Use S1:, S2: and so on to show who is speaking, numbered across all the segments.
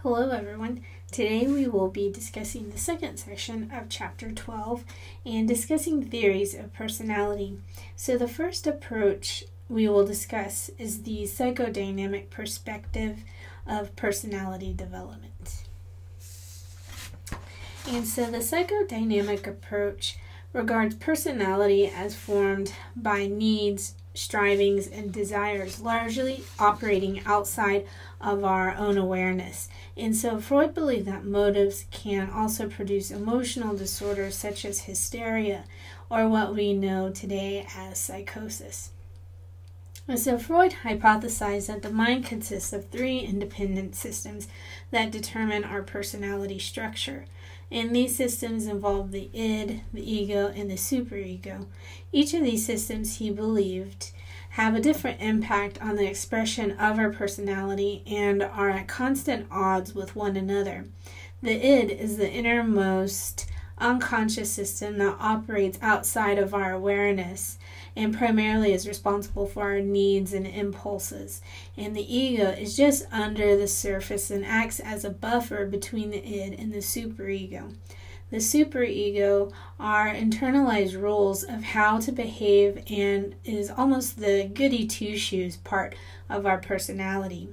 S1: Hello everyone. Today we will be discussing the second section of Chapter 12 and discussing theories of personality. So the first approach we will discuss is the psychodynamic perspective of personality development. And so the psychodynamic approach regards personality as formed by needs, strivings, and desires, largely operating outside of our own awareness. And so Freud believed that motives can also produce emotional disorders such as hysteria, or what we know today as psychosis. And so Freud hypothesized that the mind consists of three independent systems that determine our personality structure. And these systems involve the id, the ego, and the superego. Each of these systems, he believed, have a different impact on the expression of our personality and are at constant odds with one another. The id is the innermost unconscious system that operates outside of our awareness and primarily is responsible for our needs and impulses. And the ego is just under the surface and acts as a buffer between the id and the superego. The superego are internalized rules of how to behave and is almost the goody two-shoes part of our personality.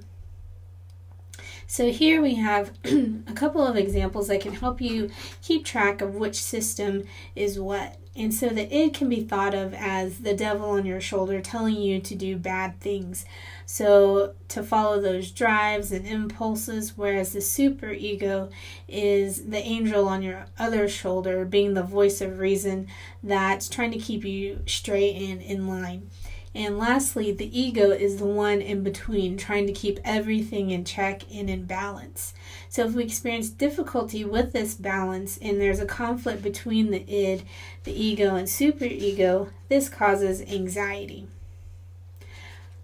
S1: So here we have a couple of examples that can help you keep track of which system is what. And so the id can be thought of as the devil on your shoulder telling you to do bad things. So to follow those drives and impulses, whereas the superego is the angel on your other shoulder, being the voice of reason that's trying to keep you straight and in line. And lastly, the ego is the one in between, trying to keep everything in check and in balance. So if we experience difficulty with this balance and there's a conflict between the id, the ego, and superego, this causes anxiety.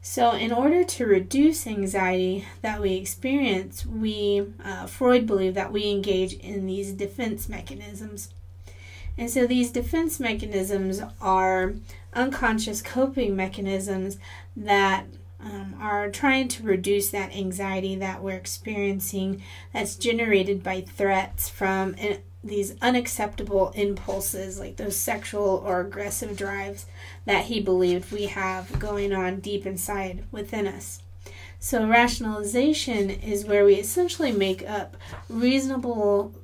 S1: So in order to reduce anxiety that we experience, Freud believed that we engage in these defense mechanisms. And so these defense mechanisms are unconscious coping mechanisms that are trying to reduce that anxiety that we're experiencing that's generated by threats from these unacceptable impulses like those sexual or aggressive drives that he believed we have going on deep inside within us. So rationalization is where we essentially make up reasonable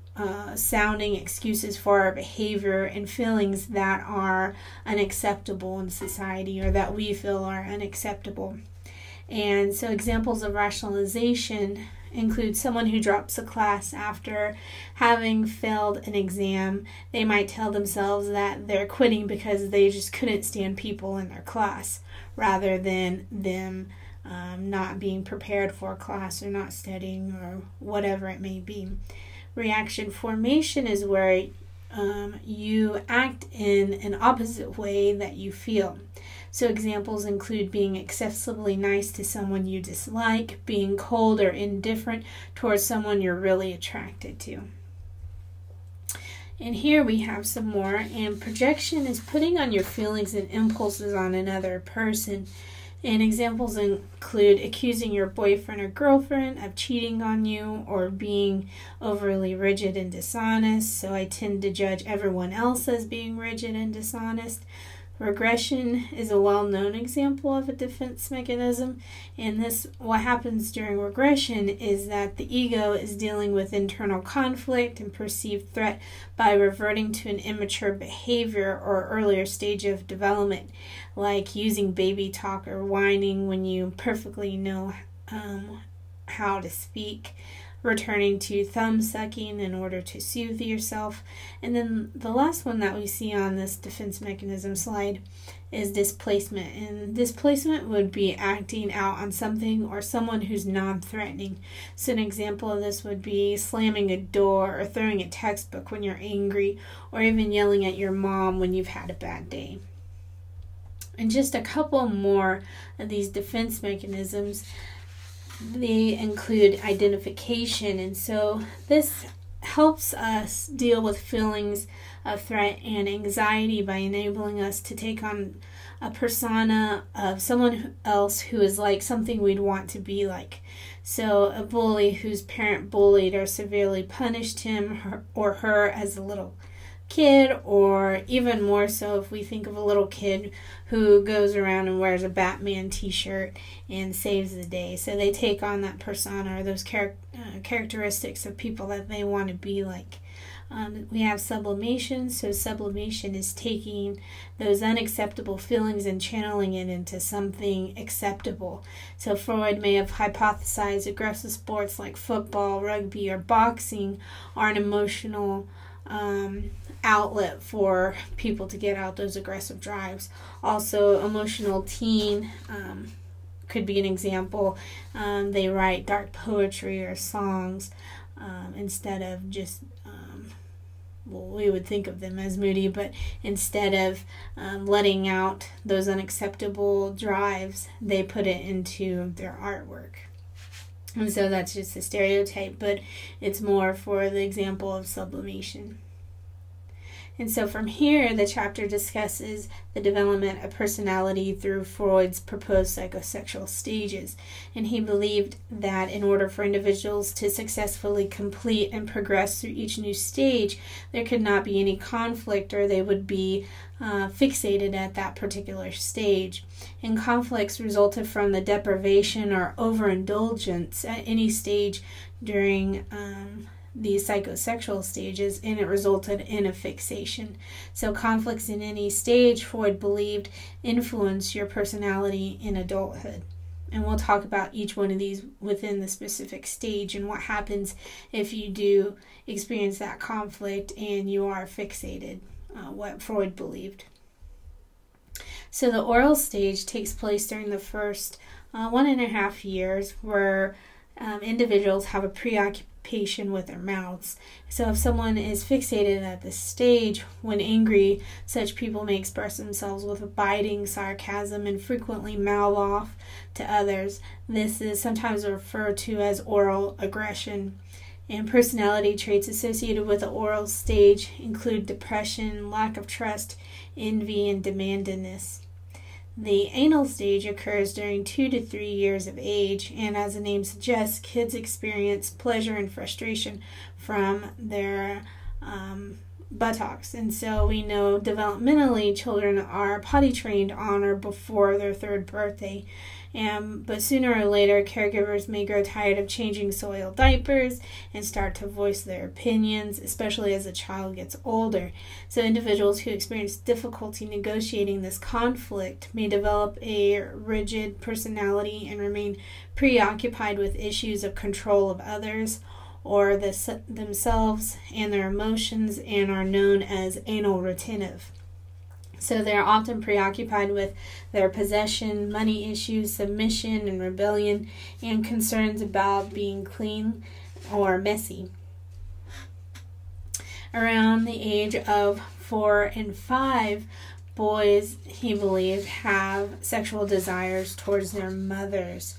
S1: sounding excuses for our behavior and feelings that are unacceptable in society or that we feel are unacceptable. And so examples of rationalization include someone who drops a class after having failed an exam. They might tell themselves that they're quitting because they just couldn't stand people in their class rather than them not being prepared for a class or not studying or whatever it may be. Reaction formation is where you act in an opposite way that you feel. So examples include being excessively nice to someone you dislike, being cold or indifferent towards someone you're really attracted to. And here we have some more. And projection is putting on your feelings and impulses on another person. And examples include accusing your boyfriend or girlfriend of cheating on you or being overly rigid and dishonest. So I tend to judge everyone else as being rigid and dishonest. Regression is a well-known example of a defense mechanism. And what happens during regression is that the ego is dealing with internal conflict and perceived threat by reverting to an immature behavior or earlier stage of development, like using baby talk or whining when you perfectly know how to speak, returning to thumb sucking in order to soothe yourself. And then the last one that we see on this defense mechanism slide is displacement. And displacement would be acting out on something or someone who's non-threatening. So an example of this would be slamming a door or throwing a textbook when you're angry, or even yelling at your mom when you've had a bad day. And just a couple more of these defense mechanisms. They include identification, and so this helps us deal with feelings of threat and anxiety by enabling us to take on a persona of someone else who is like something we'd want to be like. So a bully whose parent bullied or severely punished him or her as a little kid, or even more so if we think of a little kid who goes around and wears a Batman t-shirt and saves the day. So they take on that persona or those characteristics of people that they want to be like. We have sublimation. So sublimation is taking those unacceptable feelings and channeling it into something acceptable. So Freud may have hypothesized aggressive sports like football, rugby, or boxing are an emotional outlet for people to get out those aggressive drives. Also, emotional teen could be an example. They write dark poetry or songs instead of just we would think of them as moody, but instead of letting out those unacceptable drives, they put it into their artwork. And so that's just a stereotype, but it's more for the example of sublimation. And so from here, the chapter discusses the development of personality through Freud's proposed psychosexual stages. And he believed that in order for individuals to successfully complete and progress through each new stage, there could not be any conflict, or they would be fixated at that particular stage. And conflicts resulted from the deprivation or overindulgence at any stage during these psychosexual stages, and it resulted in a fixation. So conflicts in any stage, Freud believed, influence your personality in adulthood. And we'll talk about each one of these within the specific stage and what happens if you do experience that conflict and you are fixated, what Freud believed. So the oral stage takes place during the first 1.5 years, where individuals have a preoccupation with their mouths. So if someone is fixated at this stage, when angry, such people may express themselves with biting sarcasm and frequently mouth off to others. This is sometimes referred to as oral aggression. And personality traits associated with the oral stage include depression, lack of trust, envy, and demandedness. The anal stage occurs during 2 to 3 years of age, and as the name suggests, kids experience pleasure and frustration from their buttocks. And so we know developmentally children are potty trained on or before their 3rd birthday. But sooner or later, caregivers may grow tired of changing soiled diapers and start to voice their opinions, especially as the child gets older. So individuals who experience difficulty negotiating this conflict may develop a rigid personality and remain preoccupied with issues of control of others or themselves and their emotions, and are known as anal retentive. So they're often preoccupied with their possession, money issues, submission and rebellion, and concerns about being clean or messy. Around the age of 4 and 5, boys, he believed, have sexual desires towards their mothers,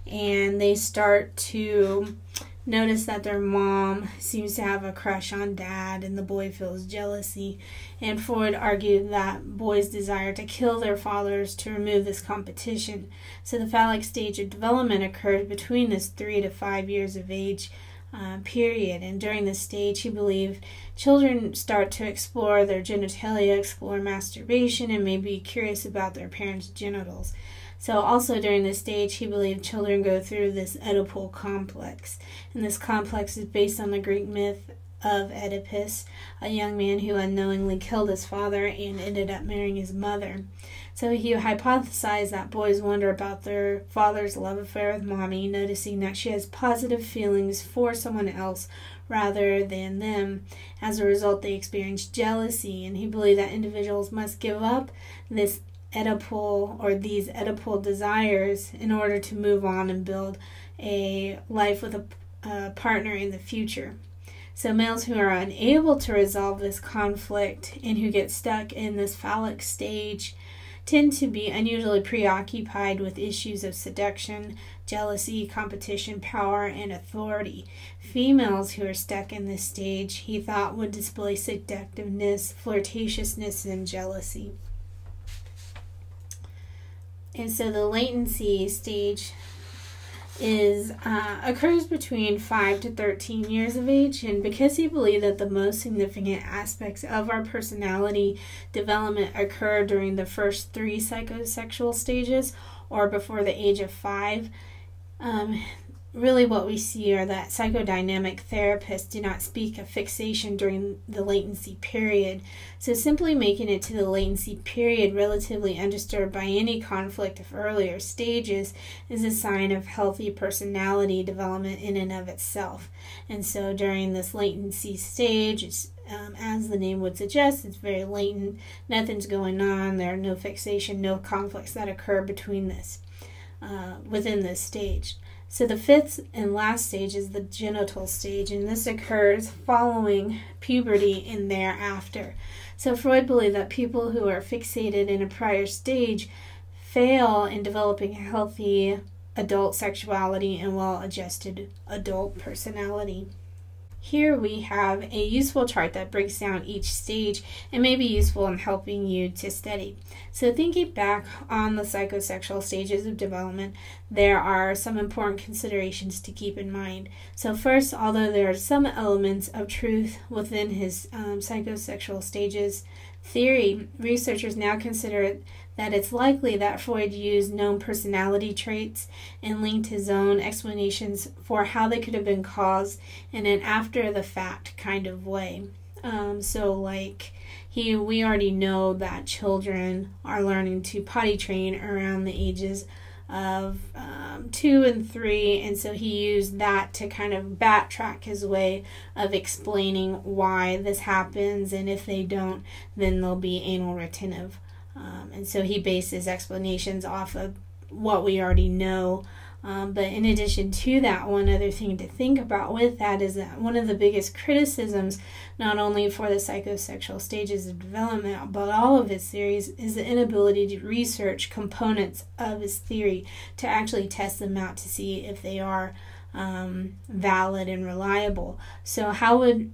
S1: and they start to notice that their mom seems to have a crush on dad, and the boy feels jealousy. And Freud argued that boys desire to kill their fathers to remove this competition. So the phallic stage of development occurs between this 3 to 5 years of age period. And during this stage, he believed children start to explore their genitalia, explore masturbation, and may be curious about their parents' genitals. So also during this stage, he believed children go through this Oedipal complex. And this complex is based on the Greek myth of Oedipus, a young man who unknowingly killed his father and ended up marrying his mother. So he hypothesized that boys wonder about their father's love affair with mommy, noticing that she has positive feelings for someone else rather than them. As a result, they experience jealousy, and he believed that individuals must give up this Oedipal or these Oedipal desires in order to move on and build a life with a partner in the future. So males who are unable to resolve this conflict and who get stuck in this phallic stage tend to be unusually preoccupied with issues of seduction, jealousy, competition, power, and authority. Females who are stuck in this stage, he thought, would display seductiveness, flirtatiousness, and jealousy. And so the latency stage occurs between 5 to 13 years of age, and because he believed that the most significant aspects of our personality development occur during the first 3 psychosexual stages or before the age of 5, really what we see are that psychodynamic therapists do not speak of fixation during the latency period. So simply making it to the latency period relatively undisturbed by any conflict of earlier stages is a sign of healthy personality development in and of itself. And so during this latency stage, as the name would suggest, it's very latent. Nothing's going on. There are no fixation, no conflicts that occur between this, within this stage. So the 5th and last stage is the genital stage, and this occurs following puberty and thereafter. So Freud believed that people who are fixated in a prior stage fail in developing a healthy adult sexuality and well-adjusted adult personality. Here we have a useful chart that breaks down each stage and may be useful in helping you to study. So thinking back on the psychosexual stages of development, there are some important considerations to keep in mind. So first, although there are some elements of truth within his psychosexual stages theory, researchers now consider that it's likely that Freud used known personality traits and linked his own explanations for how they could have been caused in an after-the-fact kind of way. We already know that children are learning to potty train around the ages of 2 and 3, and so he used that to kind of backtrack his way of explaining why this happens, and if they don't, then they'll be anal retentive. And so he based his explanations off of what we already know. But in addition to that, one other thing to think about with that is that one of the biggest criticisms, not only for the psychosexual stages of development, but all of his theories, is the inability to research components of his theory to actually test them out to see if they are valid and reliable. So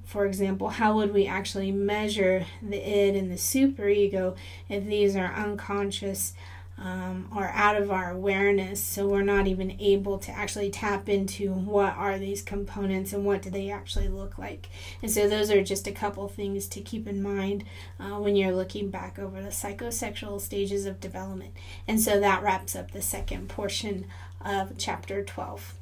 S1: for example, how would we actually measure the id and the superego if these are unconscious or out of our awareness, so we're not even able to actually tap into what are these components and what do they actually look like? And so those are just a couple things to keep in mind when you're looking back over the psychosexual stages of development. And so that wraps up the second portion of chapter 12.